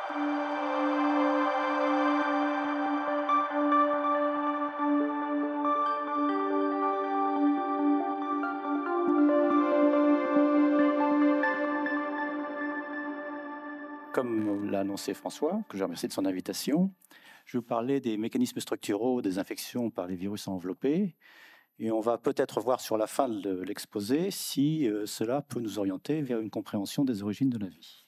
Comme l'a annoncé François, que je remercie de son invitation, je vais vous parler des mécanismes structuraux des infections par les virus enveloppés. Et on va peut-être voir sur la fin de l'exposé si cela peut nous orienter vers une compréhension des origines de la vie.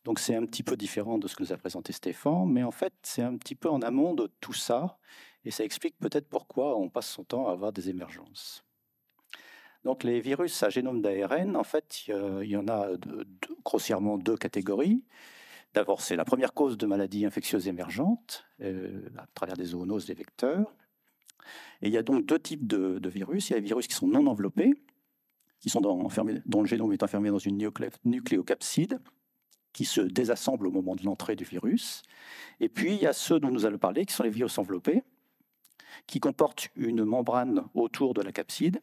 Donc c'est un petit peu différent de ce que nous a présenté Stéphane, mais en fait c'est un petit peu en amont de tout ça, et ça explique peut-être pourquoi on passe son temps à avoir des émergences. Donc les virus à génome d'ARN, en fait, il y en a grossièrement deux catégories. D'abord, c'est la première cause de maladies infectieuses émergentes, à travers des zoonoses, des vecteurs. Et il y a donc deux types de virus. Il y a les virus qui sont non enveloppés, dont le génome est enfermé dans une nucléocapside, qui se désassemble au moment de l'entrée du virus. Et puis, il y a ceux dont nous allons parler, qui sont les virus enveloppés, qui comportent une membrane autour de la capside.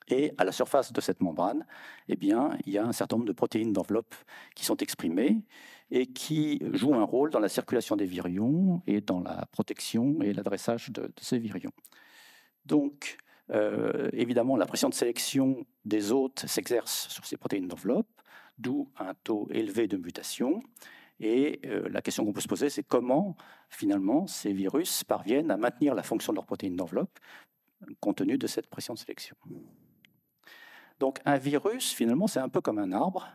Et à la surface de cette membrane, eh bien, il y a un certain nombre de protéines d'enveloppe qui sont exprimées et qui jouent un rôle dans la circulation des virions et dans la protection et l'adressage de ces virions. Donc, évidemment, la pression de sélection des hôtes s'exerce sur ces protéines d'enveloppe, d'où un taux élevé de mutation. Et la question qu'on peut se poser, c'est comment, finalement, ces virus parviennent à maintenir la fonction de leurs protéines d'enveloppe compte tenu de cette pression de sélection. Donc un virus, finalement, c'est un peu comme un arbre.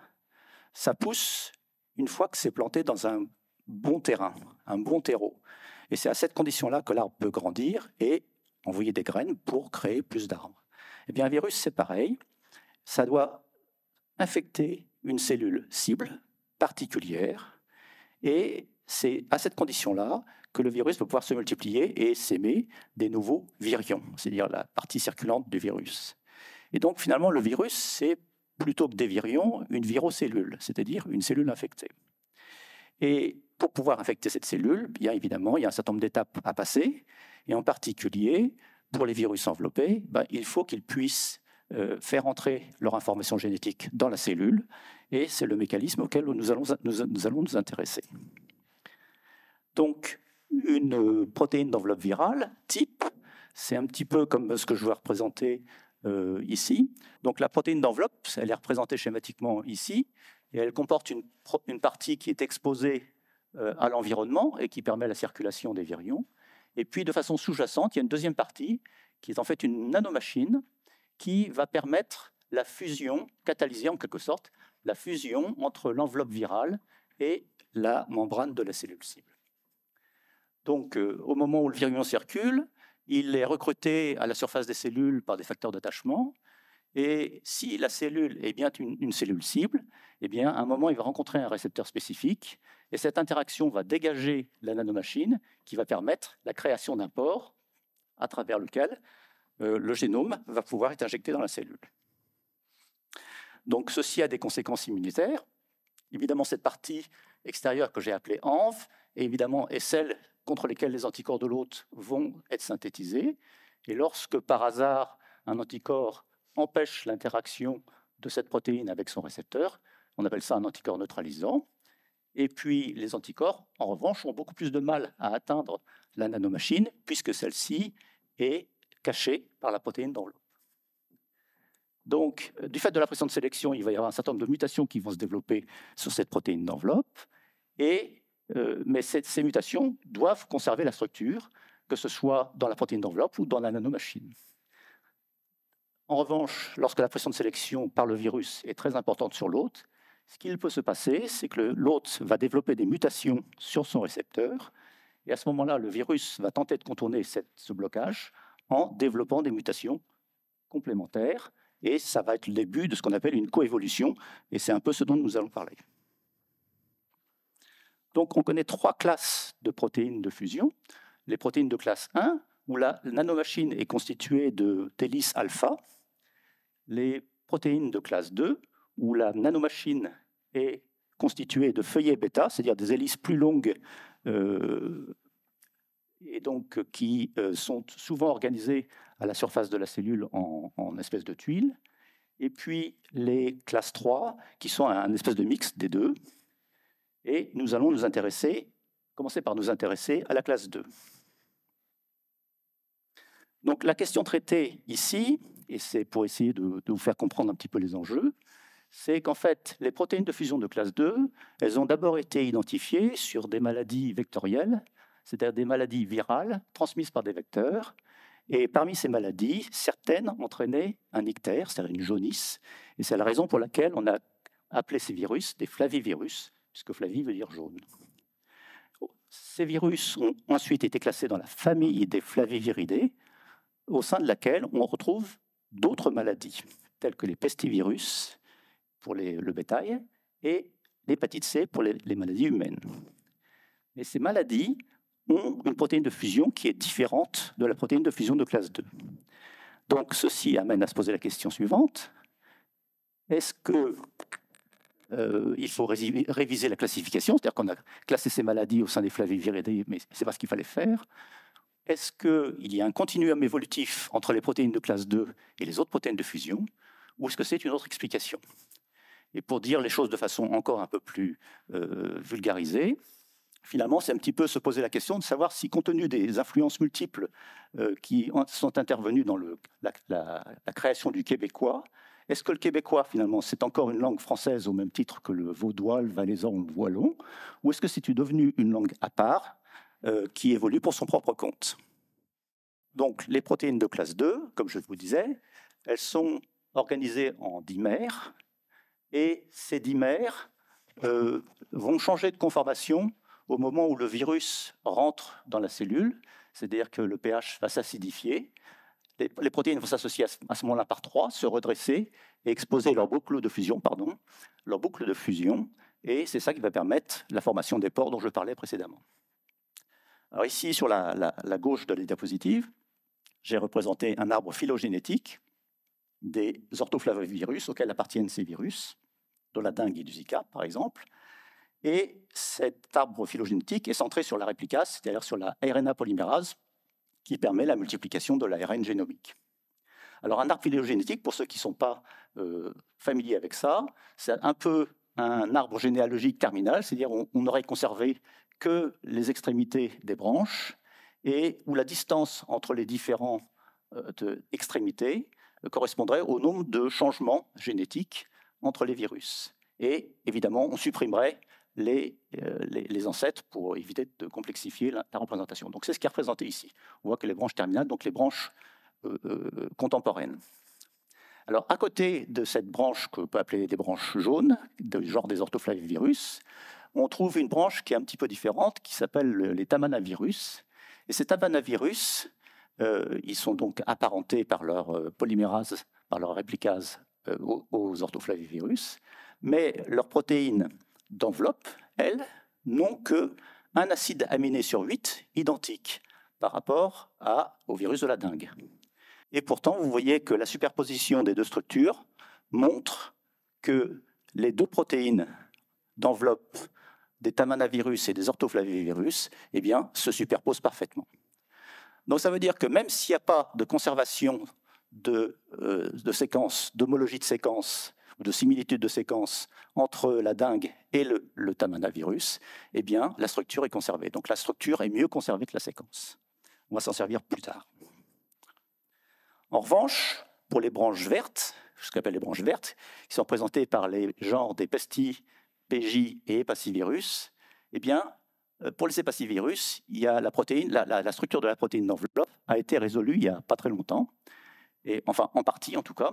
Ça pousse une fois que c'est planté dans un bon terrain, un bon terreau. Et c'est à cette condition-là que l'arbre peut grandir et envoyer des graines pour créer plus d'arbres. Eh bien, un virus, c'est pareil. Ça doit infecter une cellule cible particulière. Et c'est à cette condition-là que le virus va pouvoir se multiplier et s'aimer des nouveaux virions, c'est-à-dire la partie circulante du virus. Et donc, finalement, le virus, c'est plutôt que des virions, une virocellule, c'est-à-dire une cellule infectée. Et pour pouvoir infecter cette cellule, bien évidemment, il y a un certain nombre d'étapes à passer. Et en particulier, pour les virus enveloppés, il faut qu'ils puissent faire entrer leur information génétique dans la cellule. Et c'est le mécanisme auquel nous allons nous intéresser. Donc, une protéine d'enveloppe virale, type, c'est un petit peu comme ce que je vais représenter ici. Donc la protéine d'enveloppe, elle est représentée schématiquement ici, et elle comporte une partie qui est exposée à l'environnement et qui permet la circulation des virions. Et puis de façon sous-jacente, il y a une deuxième partie qui est en fait une nanomachine qui va permettre la fusion, catalyser en quelque sorte, la fusion entre l'enveloppe virale et la membrane de la cellule cible. Donc au moment où le virion circule, il est recruté à la surface des cellules par des facteurs d'attachement. Et si la cellule est bien une cellule cible, eh bien, à un moment, il va rencontrer un récepteur spécifique. Et cette interaction va dégager la nanomachine qui va permettre la création d'un pore à travers lequel le génome va pouvoir être injecté dans la cellule. Donc, ceci a des conséquences immunitaires. Évidemment, cette partie extérieure que j'ai appelée ENV, évidemment, est celle contre lesquelles les anticorps de l'hôte vont être synthétisés. Et lorsque, par hasard, un anticorps empêche l'interaction de cette protéine avec son récepteur, on appelle ça un anticorps neutralisant. Et puis, les anticorps, en revanche, ont beaucoup plus de mal à atteindre la nanomachine, puisque celle-ci est cachée par la protéine d'enveloppe. Donc, du fait de la pression de sélection, il va y avoir un certain nombre de mutations qui vont se développer sur cette protéine d'enveloppe, mais ces mutations doivent conserver la structure, que ce soit dans la protéine d'enveloppe ou dans la nanomachine. En revanche, lorsque la pression de sélection par le virus est très importante sur l'hôte, ce qu'il peut se passer, c'est que l'hôte va développer des mutations sur son récepteur, et à ce moment-là, le virus va tenter de contourner ce blocage en développant des mutations complémentaires, et ça va être le début de ce qu'on appelle une coévolution, et c'est un peu ce dont nous allons parler. Donc, on connaît 3 classes de protéines de fusion. Les protéines de classe 1, où la nanomachine est constituée d'hélices alpha. Les protéines de classe 2, où la nanomachine est constituée de feuillets bêta, c'est-à-dire des hélices plus longues, et donc qui sont souvent organisées à la surface de la cellule en espèces de tuiles. Et puis les classes 3, qui sont un espèce de mix des deux. Et nous allons commencer par nous intéresser à la classe 2. Donc la question traitée ici, et c'est pour essayer de vous faire comprendre un petit peu les enjeux, c'est qu'en fait, les protéines de fusion de classe 2, elles ont d'abord été identifiées sur des maladies vectorielles, c'est-à-dire des maladies virales transmises par des vecteurs. Et parmi ces maladies, certaines entraînaient un ictère, c'est-à-dire une jaunisse. Et c'est la raison pour laquelle on a appelé ces virus des flavivirus, puisque flavi veut dire jaune. Ces virus ont ensuite été classés dans la famille des flaviviridés, au sein de laquelle on retrouve d'autres maladies, telles que les pestivirus pour le bétail et l'hépatite C pour les maladies humaines. Mais ces maladies ont une protéine de fusion qui est différente de la protéine de fusion de classe 2. Donc ceci amène à se poser la question suivante. Est-ce que il faut réviser la classification, c'est-à-dire qu'on a classé ces maladies au sein des flaviviridés, mais ce n'est pas ce qu'il fallait faire. Est-ce qu'il y a un continuum évolutif entre les protéines de classe 2 et les autres protéines de fusion, ou est-ce que c'est une autre explication? Et pour dire les choses de façon encore un peu plus vulgarisée, finalement, c'est un petit peu se poser la question de savoir si, compte tenu des influences multiples qui sont intervenues dans la création du québécois, est-ce que le québécois, finalement, c'est encore une langue française au même titre que le vaudois, le valaisan ou le wallon, ou est-ce que c'est devenu une langue à part qui évolue pour son propre compte? Donc, les protéines de classe 2, comme je vous disais, elles sont organisées en dimères, et ces dimères vont changer de conformation au moment où le virus rentre dans la cellule, c'est-à-dire que le pH va s'acidifier. Les protéines vont s'associer à ce moment-là par 3, se redresser et exposer leur boucle de fusion, et c'est ça qui va permettre la formation des pores dont je parlais précédemment. Alors ici, sur la gauche de la diapositive, j'ai représenté un arbre phylogénétique des orthoflavovirus auxquels appartiennent ces virus, de la dengue et du Zika, par exemple. Et cet arbre phylogénétique est centré sur la réplicase, c'est-à-dire sur la RNA polymérase, qui permet la multiplication de l'ARN génomique. Alors un arbre phylogénétique, pour ceux qui ne sont pas familiers avec ça, c'est un peu un arbre généalogique terminal, c'est-à-dire on n'aurait conservé que les extrémités des branches, et où la distance entre les différentes extrémités correspondrait au nombre de changements génétiques entre les virus. Et évidemment, on supprimerait les ancêtres pour éviter de complexifier la représentation. Donc c'est ce qui est représenté ici. On voit que les branches terminales, donc les branches contemporaines. Alors à côté de cette branche qu'on peut appeler des branches jaunes, du genre des orthoflavivirus, on trouve une branche qui est un petit peu différente, qui s'appelle les tamanavirus. Et ces tamanavirus, ils sont donc apparentés par leur polymérase, par leur réplicase aux orthoflavivirus, mais leurs protéines d'enveloppe, elles, n'ont qu'un acide aminé sur 8 identique par rapport au virus de la dengue. Et pourtant, vous voyez que la superposition des deux structures montre que les deux protéines d'enveloppe des tamanavirus et des orthoflavivirus se superposent parfaitement. Donc ça veut dire que même s'il n'y a pas de conservation de séquences, d'homologie de séquences, ou de similitude de séquences entre la dengue et le tamanavirus, la structure est conservée. Donc la structure est mieux conservée que la séquence. On va s'en servir plus tard. En revanche, pour les branches vertes, ce qu'on appelle les branches vertes, qui sont représentées par les genres des pestis, PJ et hépacivirus, pour les hépacivirus, il y a la structure de la protéine d'enveloppe a été résolue il n'y a pas très longtemps, et, enfin en partie en tout cas.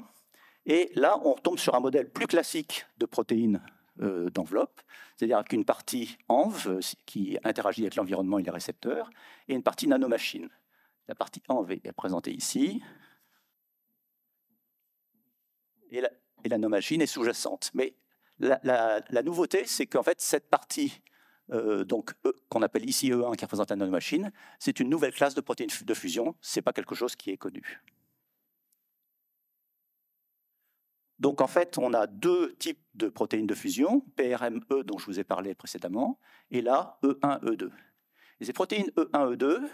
Et là, on tombe sur un modèle plus classique de protéines d'enveloppe, c'est-à-dire qu'une partie ENV qui interagit avec l'environnement et les récepteurs, et une partie nanomachine. La partie ENV est présentée ici, et la nanomachine est sous-jacente. Mais la nouveauté, c'est qu'en fait, cette partie qu'on appelle ici E1, qui représente la nanomachine, c'est une nouvelle classe de protéines de fusion, ce n'est pas quelque chose qui est connu. Donc en fait, on a deux types de protéines de fusion, PRME dont je vous ai parlé précédemment, et là, E1, E2. Et ces protéines E1, E2,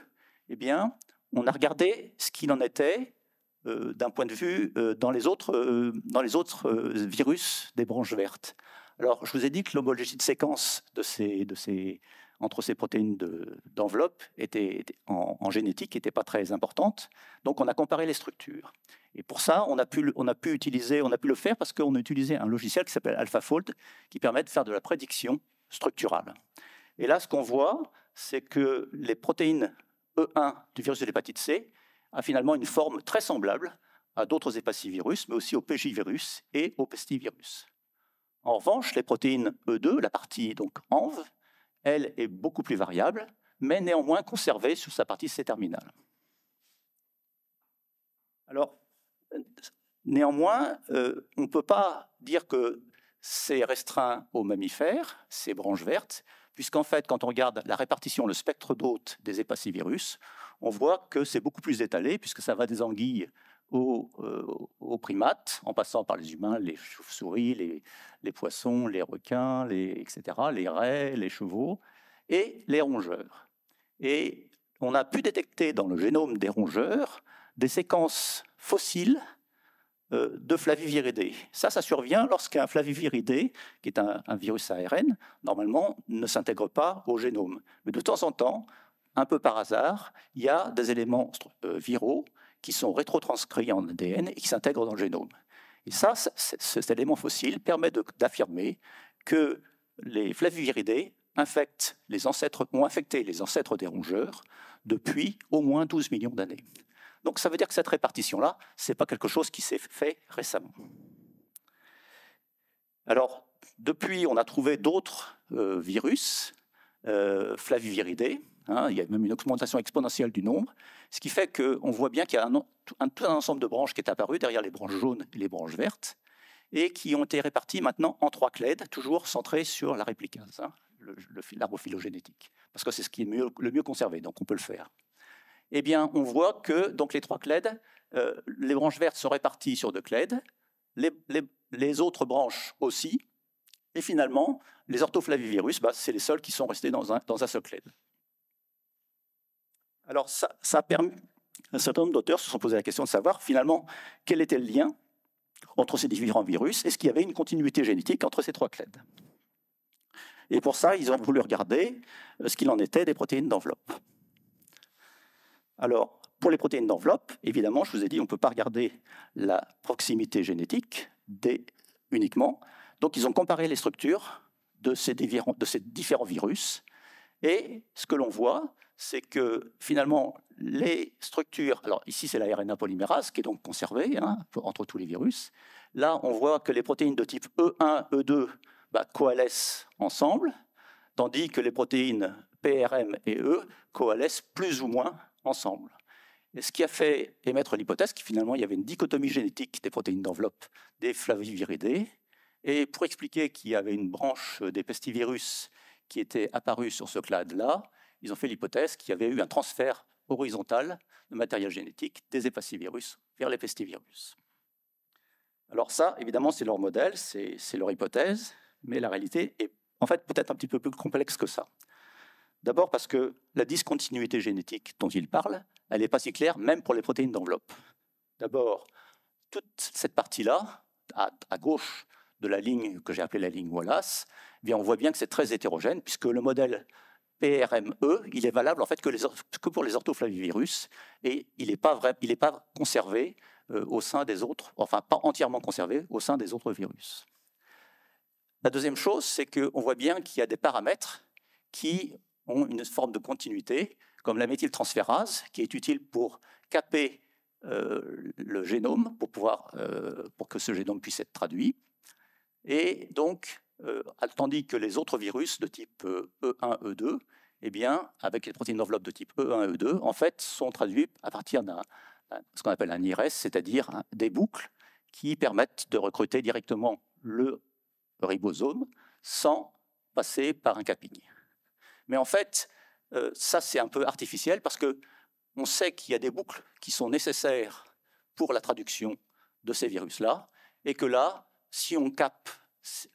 on a regardé ce qu'il en était d'un point de vue dans les autres virus des branches vertes. Alors, je vous ai dit que l'homologie de séquence entre ces protéines d'enveloppe en génétique n'était pas très importante. Donc, on a comparé les structures. Et pour ça, on a pu le faire parce qu'on a utilisé un logiciel qui s'appelle AlphaFold, qui permet de faire de la prédiction structurale. Et là, ce qu'on voit, c'est que les protéines E1 du virus de l'hépatite C a finalement une forme très semblable à d'autres hépacivirus, mais aussi au PJ-virus et au pestivirus. En revanche, les protéines E2, la partie donc ENV, elle est beaucoup plus variable, mais néanmoins conservée sur sa partie C-terminale. Alors, néanmoins, on ne peut pas dire que c'est restreint aux mammifères, ces branches vertes, puisqu'en fait, quand on regarde la répartition, le spectre d'hôtes des hépacivirus, on voit que c'est beaucoup plus étalé, puisque ça va des anguilles aux primates, en passant par les humains, les chauves-souris, les poissons, les requins, etc., les raies, les chevaux, et les rongeurs. Et on a pu détecter dans le génome des rongeurs des séquences fossiles de flaviviridés. Ça survient lorsqu'un flaviviridé, qui est un virus ARN, normalement ne s'intègre pas au génome. Mais de temps en temps, un peu par hasard, il y a des éléments viraux qui sont rétrotranscrits en ADN et qui s'intègrent dans le génome. Et ça, cet élément fossile permet d'affirmer que les flaviviridés ont infecté les ancêtres des rongeurs depuis au moins 12 millions d'années. Donc ça veut dire que cette répartition-là, ce n'est pas quelque chose qui s'est fait récemment. Alors, depuis, on a trouvé d'autres virus flaviviridés. Il y a même une augmentation exponentielle du nombre, ce qui fait qu'on voit bien qu'il y a tout un ensemble de branches qui est apparu derrière les branches jaunes et les branches vertes, et qui ont été réparties maintenant en 3 clades, toujours centrées sur la réplicase, l'arbre phylogénétique, parce que c'est ce qui est le mieux conservé, donc on peut le faire. Eh bien, on voit que donc, les 3 clades, les branches vertes sont réparties sur 2 clades, les autres branches aussi, et finalement, les orthoflavivirus, c'est les seuls qui sont restés dans un seul clade. Alors, ça a permis, un certain nombre d'auteurs se sont posé la question de savoir, finalement, quel était le lien entre ces différents virus, est-ce qu'il y avait une continuité génétique entre ces 3 clades. Et pour ça, ils ont voulu regarder ce qu'il en était des protéines d'enveloppe. Alors, pour les protéines d'enveloppe, évidemment, je vous ai dit, on ne peut pas regarder la proximité génétique uniquement. Donc, ils ont comparé les structures de ces différents virus. Et ce que l'on voit, c'est que finalement, les structures... Alors ici, c'est la RNA polymérase qui est donc conservée entre tous les virus. Là, on voit que les protéines de type E1, E2 coalescent ensemble, tandis que les protéines PRM et E coalescent plus ou moins ensemble. Et ce qui a fait émettre l'hypothèse que finalement, il y avait une dichotomie génétique des protéines d'enveloppe des flaviviridés. Et pour expliquer qu'il y avait une branche des pestivirus qui était apparue sur ce clade-là, ils ont fait l'hypothèse qu'il y avait eu un transfert horizontal de matériel génétique des hépacivirus vers les pestivirus. Alors ça, évidemment, c'est leur modèle, c'est leur hypothèse, mais la réalité est en fait peut-être un petit peu plus complexe que ça. D'abord parce que la discontinuité génétique dont ils parlent, elle n'est pas si claire, même pour les protéines d'enveloppe. D'abord, toute cette partie-là, à gauche de la ligne que j'ai appelée la ligne Wallace, eh bien on voit bien que c'est très hétérogène, puisque le modèle PRME, il est valable en fait que pour les orthoflavivirus, et il n'est pas conservé au sein des autres, enfin pas entièrement conservé au sein des autres virus. La deuxième chose, c'est qu'on voit bien qu'il y a des paramètres qui ont une forme de continuité, comme la méthyltransférase, qui est utile pour caper le génome, pour que ce génome puisse être traduit. Et donc, tandis que les autres virus de type E1, E2, eh bien, avec les protéines d'enveloppe de type E1, E2, en fait, sont traduits à partir de ce qu'on appelle un IRES, c'est-à-dire des boucles qui permettent de recruter directement le ribosome sans passer par un capping. Mais en fait, ça c'est un peu artificiel parce qu'on sait qu'il y a des boucles qui sont nécessaires pour la traduction de ces virus-là, et que là, si on capte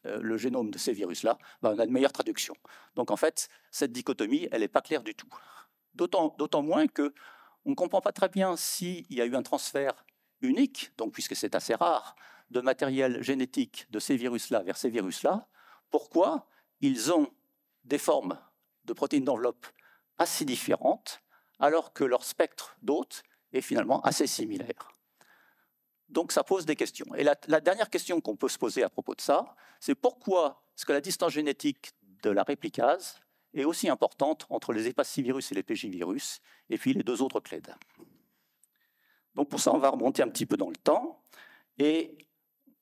le génome de ces virus-là, on a une meilleure traduction. Donc en fait, cette dichotomie, elle n'est pas claire du tout. D'autant moins qu'on ne comprend pas très bien s'il y a eu un transfert unique, donc puisque c'est assez rare, de matériel génétique de ces virus-là vers ces virus-là, pourquoi ils ont des formes de protéines d'enveloppe assez différentes, alors que leur spectre d'hôtes est finalement assez similaire. Donc ça pose des questions. Et la dernière question qu'on peut se poser à propos de ça, c'est pourquoi est-ce que la distance génétique de la réplicase est aussi importante entre les hépacivirus et les PJ-virus, et puis les deux autres clades. Donc pour ça, on va remonter un petit peu dans le temps, et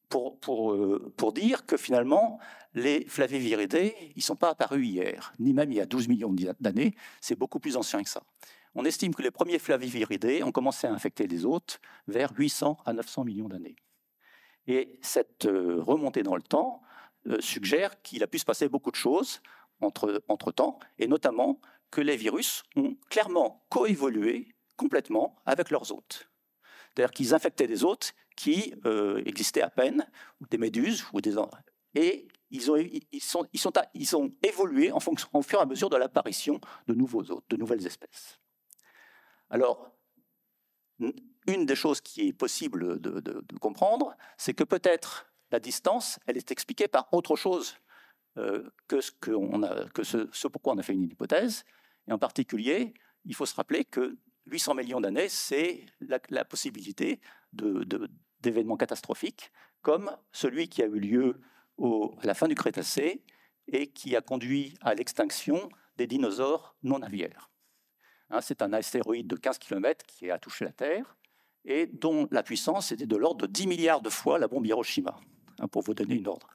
pour dire que finalement, les flaviviridés, ils ne sont pas apparus hier, ni même il y a 12 millions d'années, c'est beaucoup plus ancien que ça. On estime que les premiers flaviviridés ont commencé à infecter les hôtes vers 800 à 900 millions d'années. Et cette remontée dans le temps suggère qu'il a pu se passer beaucoup de choses entre-temps, et notamment que les virus ont clairement coévolué complètement avec leurs hôtes. C'est-à-dire qu'ils infectaient des hôtes qui existaient à peine, ou des méduses, et ils ont évolué au fur et à mesure de l'apparition de nouveaux hôtes, de nouvelles espèces. Alors, une des choses qui est possible de comprendre, c'est que peut-être la distance, elle est expliquée par autre chose que ce pourquoi on a fait une hypothèse. Et en particulier, il faut se rappeler que 800 millions d'années, c'est la possibilité d'événements catastrophiques, comme celui qui a eu lieu à la fin du Crétacé et qui a conduit à l'extinction des dinosaures non aviaires. C'est un astéroïde de 15 km qui a touché la Terre et dont la puissance était de l'ordre de 10 milliards de fois la bombe Hiroshima, pour vous donner une ordre.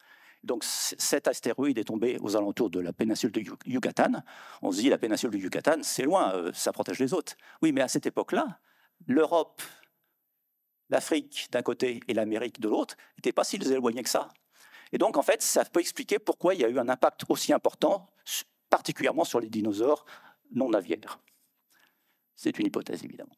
Donc cet astéroïde est tombé aux alentours de la péninsule de Yucatan. On se dit, la péninsule de Yucatan, c'est loin, ça protège les hôtes. Oui, mais à cette époque-là, l'Europe, l'Afrique d'un côté et l'Amérique de l'autre n'étaient pas si éloignés que ça. Et donc, en fait, ça peut expliquer pourquoi il y a eu un impact aussi important, particulièrement sur les dinosaures non aviaires. C'est une hypothèse, évidemment.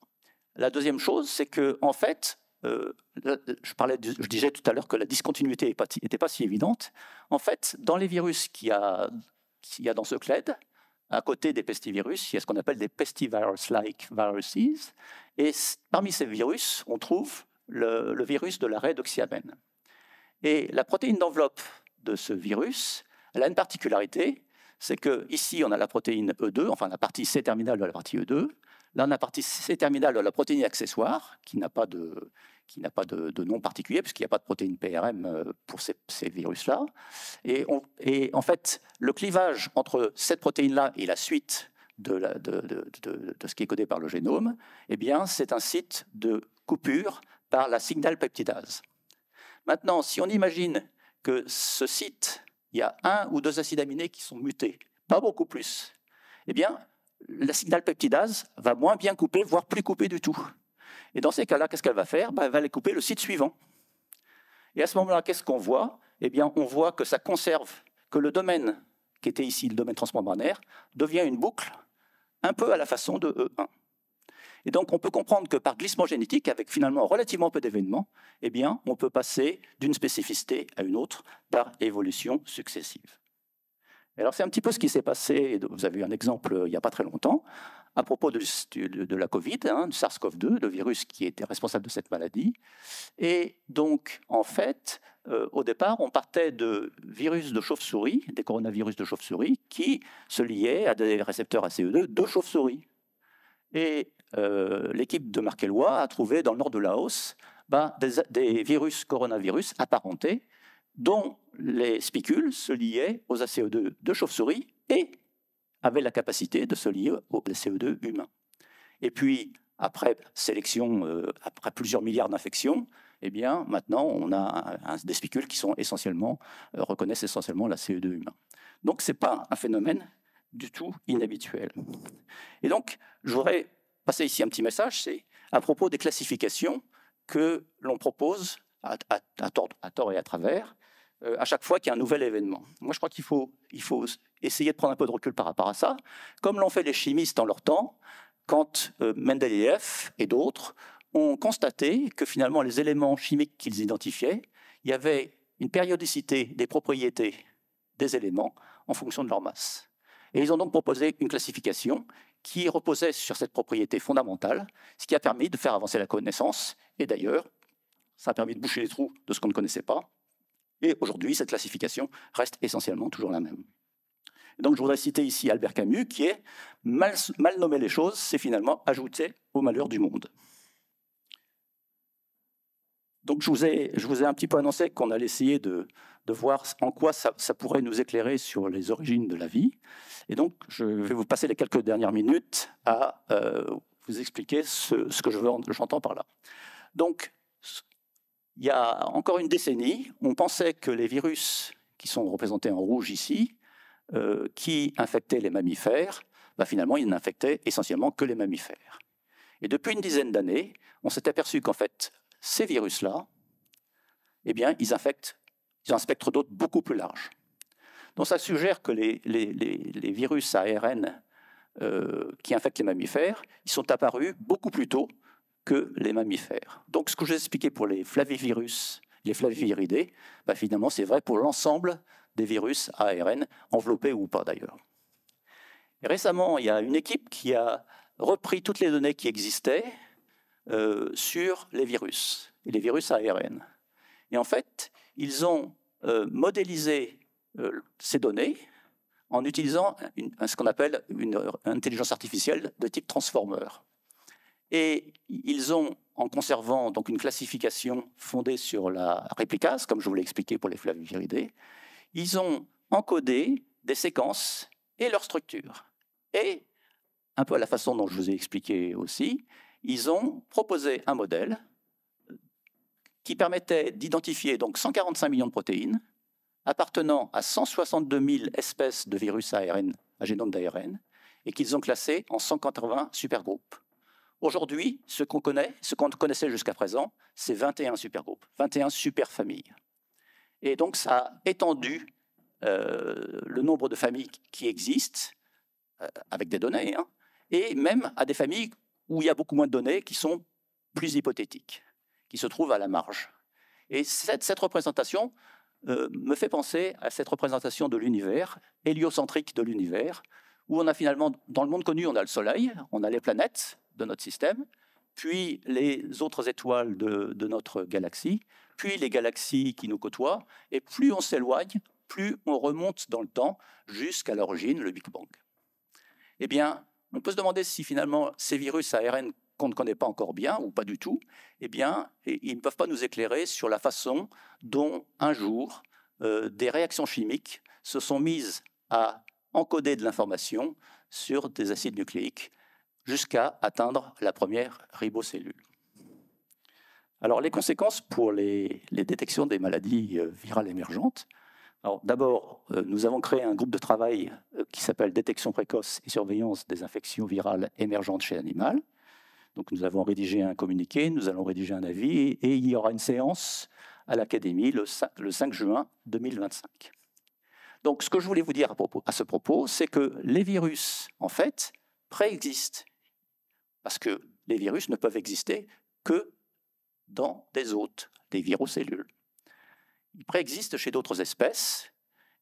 La deuxième chose, c'est que, en fait, je disais tout à l'heure que la discontinuité n'était pas si évidente. En fait, dans les virus qu'il y a dans ce clade, à côté des pestivirus, il y a ce qu'on appelle des pestivirus-like viruses. Et parmi ces virus, on trouve le virus de l'arrêt d'oxyamène. Et la protéine d'enveloppe de ce virus, elle a une particularité, c'est qu'ici, on a la protéine E2, enfin la partie C-terminale de la partie E2. Là, on a la partie C-terminale de la protéine accessoire, qui n'a pas de nom particulier, puisqu'il n'y a pas de protéine PRM pour ces virus-là. Et en fait, le clivage entre cette protéine-là et la suite de ce qui est codé par le génome, eh bien, c'est un site de coupure par la signal peptidase. Maintenant, si on imagine que ce site, il y a 1 ou 2 acides aminés qui sont mutés, pas beaucoup plus, eh bien, la signal peptidase va moins bien couper, voire plus couper du tout. Et dans ces cas-là, qu'est-ce qu'elle va faire ? Elle va aller couper le site suivant. Et à ce moment-là, qu'est-ce qu'on voit ? Eh bien, on voit que ça conserve, que le domaine qui était ici, le domaine transmembranaire, devient une boucle un peu à la façon de E1. Et donc, on peut comprendre que par glissement génétique, avec finalement relativement peu d'événements, eh bien, on peut passer d'une spécificité à une autre par évolution successive. Et alors, c'est un petit peu ce qui s'est passé, vous avez eu un exemple il n'y a pas très longtemps, à propos de la Covid, du SARS-CoV-2, le virus qui était responsable de cette maladie. Et donc, en fait, au départ, on partait de virus de chauve-souris, des coronavirus de chauve-souris, qui se liaient à des récepteurs ACE2 de chauve-souris. Et l'équipe de Markellois a trouvé dans le nord de Laos des coronavirus apparentés dont les spicules se liaient aux ACE2 de chauve-souris et avaient la capacité de se lier aux ACE2 humains. Et puis, après sélection, après plusieurs milliards d'infections, eh bien, maintenant, on a des spicules qui reconnaissent essentiellement l'ACE2 humain. Donc, ce n'est pas un phénomène du tout inhabituel. Et donc, je voudrais passer ici un petit message, c'est à propos des classifications que l'on propose à tort et à travers, à chaque fois qu'il y a un nouvel événement. Moi, je crois qu'il faut essayer de prendre un peu de recul par rapport à ça, comme l'ont fait les chimistes dans leur temps, quand Mendeleïev et d'autres ont constaté que finalement, les éléments chimiques qu'ils identifiaient, il y avait une périodicité des propriétés des éléments en fonction de leur masse. Et ils ont donc proposé une classification qui reposait sur cette propriété fondamentale, ce qui a permis de faire avancer la connaissance. Et d'ailleurs, ça a permis de boucher les trous de ce qu'on ne connaissait pas. Et aujourd'hui, cette classification reste essentiellement toujours la même. Donc je voudrais citer ici Albert Camus, qui est mal nommer les choses, c'est finalement ajouter au malheur du monde. Donc je vous ai un petit peu annoncé qu'on allait essayer de voir en quoi ça pourrait nous éclairer sur les origines de la vie. Et donc je vais vous passer les quelques dernières minutes à vous expliquer ce que j'entends par là. Donc il y a encore une décennie, on pensait que les virus qui sont représentés en rouge ici, qui infectaient les mammifères, finalement, ils n'infectaient essentiellement que les mammifères. Et depuis une dizaine d'années, on s'est aperçu qu'en fait, ces virus-là, eh bien, ils ont un spectre d'hôtes beaucoup plus large. Donc ça suggère que les virus à ARN qui infectent les mammifères, ils sont apparus beaucoup plus tôt que les mammifères. Donc ce que je vous ai expliqué pour les flavivirus, les flaviviridés, finalement, c'est vrai pour l'ensemble des virus à ARN, enveloppés ou pas d'ailleurs. Récemment, il y a une équipe qui a repris toutes les données qui existaient sur les virus, et les virus à ARN. Et en fait, ils ont modélisé ces données en utilisant ce qu'on appelle une intelligence artificielle de type transformer. Et ils ont, en conservant donc une classification fondée sur la réplicase, comme je vous l'ai expliqué pour les flaviviridés, ils ont encodé des séquences et leur structure. Et, un peu à la façon dont je vous ai expliqué aussi, ils ont proposé un modèle qui permettait d'identifier donc 145 millions de protéines appartenant à 162 000 espèces de virus à ARN, à génome d'ARN, et qu'ils ont classé en 180 supergroupes. Aujourd'hui, ce qu'on connaissait jusqu'à présent, c'est 21 supergroupes, 21 superfamilles. Et donc, ça a étendu le nombre de familles qui existent, avec des données, hein, et même à des familles où il y a beaucoup moins de données, qui sont plus hypothétiques, qui se trouvent à la marge. Et cette représentation me fait penser à cette représentation de l'univers, héliocentrique de l'univers, où on a finalement, dans le monde connu, on a le Soleil, on a les planètes de notre système, puis les autres étoiles de notre galaxie, puis les galaxies qui nous côtoient, et plus on s'éloigne, plus on remonte dans le temps jusqu'à l'origine, le Big Bang. Eh bien, on peut se demander si finalement ces virus à ARN qu'on ne connaît pas encore bien, ou pas du tout, eh bien, ils ne peuvent pas nous éclairer sur la façon dont, un jour, des réactions chimiques se sont mises à encoder de l'information sur des acides nucléiques jusqu'à atteindre la première ribocellule. Alors, les conséquences pour les détections des maladies virales émergentes. Alors, d'abord, nous avons créé un groupe de travail qui s'appelle Détection précoce et surveillance des infections virales émergentes chez l'animal. Donc, nous avons rédigé un communiqué, nous allons rédiger un avis, et il y aura une séance à l'Académie le 5 juin 2025. Donc, ce que je voulais vous dire à ce propos, c'est que les virus, en fait, préexistent. Parce que les virus ne peuvent exister que dans des hôtes, des virocellules. Ils préexistent chez d'autres espèces,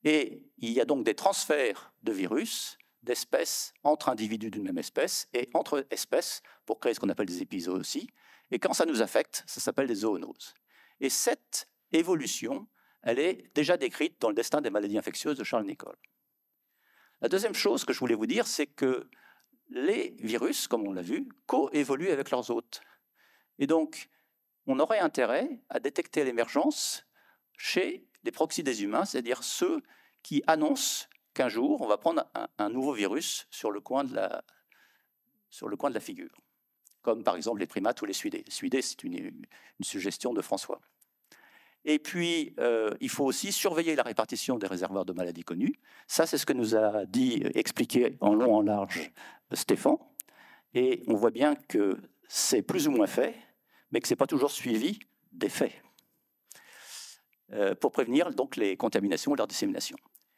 et il y a donc des transferts de virus d'espèces entre individus d'une même espèce et entre espèces pour créer ce qu'on appelle des épizooties. Et quand ça nous affecte, ça s'appelle des zoonoses. Et cette évolution, elle est déjà décrite dans le destin des maladies infectieuses de Charles Nichols. La deuxième chose que je voulais vous dire, c'est que les virus, comme on l'a vu, coévoluent avec leurs hôtes. Et donc, on aurait intérêt à détecter l'émergence chez les proxys des humains, c'est-à-dire ceux qui annoncent qu'un jour, on va prendre un nouveau virus sur le coin de la figure, comme par exemple les primates ou les suidés. Les suidés, c'est une suggestion de François. Et puis, il faut aussi surveiller la répartition des réservoirs de maladies connues. Ça, c'est ce que nous a expliqué en long, en large Stéphane. Et on voit bien que c'est plus ou moins fait, mais que ce n'est pas toujours suivi des faits, pour prévenir donc les contaminations et leur dissémination.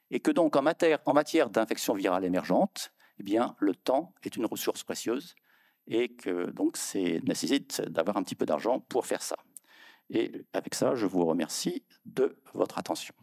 Et que donc, en matière d'infection virale émergente, eh bien, le temps est une ressource précieuse et que donc c'est nécessite d'avoir un petit peu d'argent pour faire ça. Et avec ça, je vous remercie de votre attention.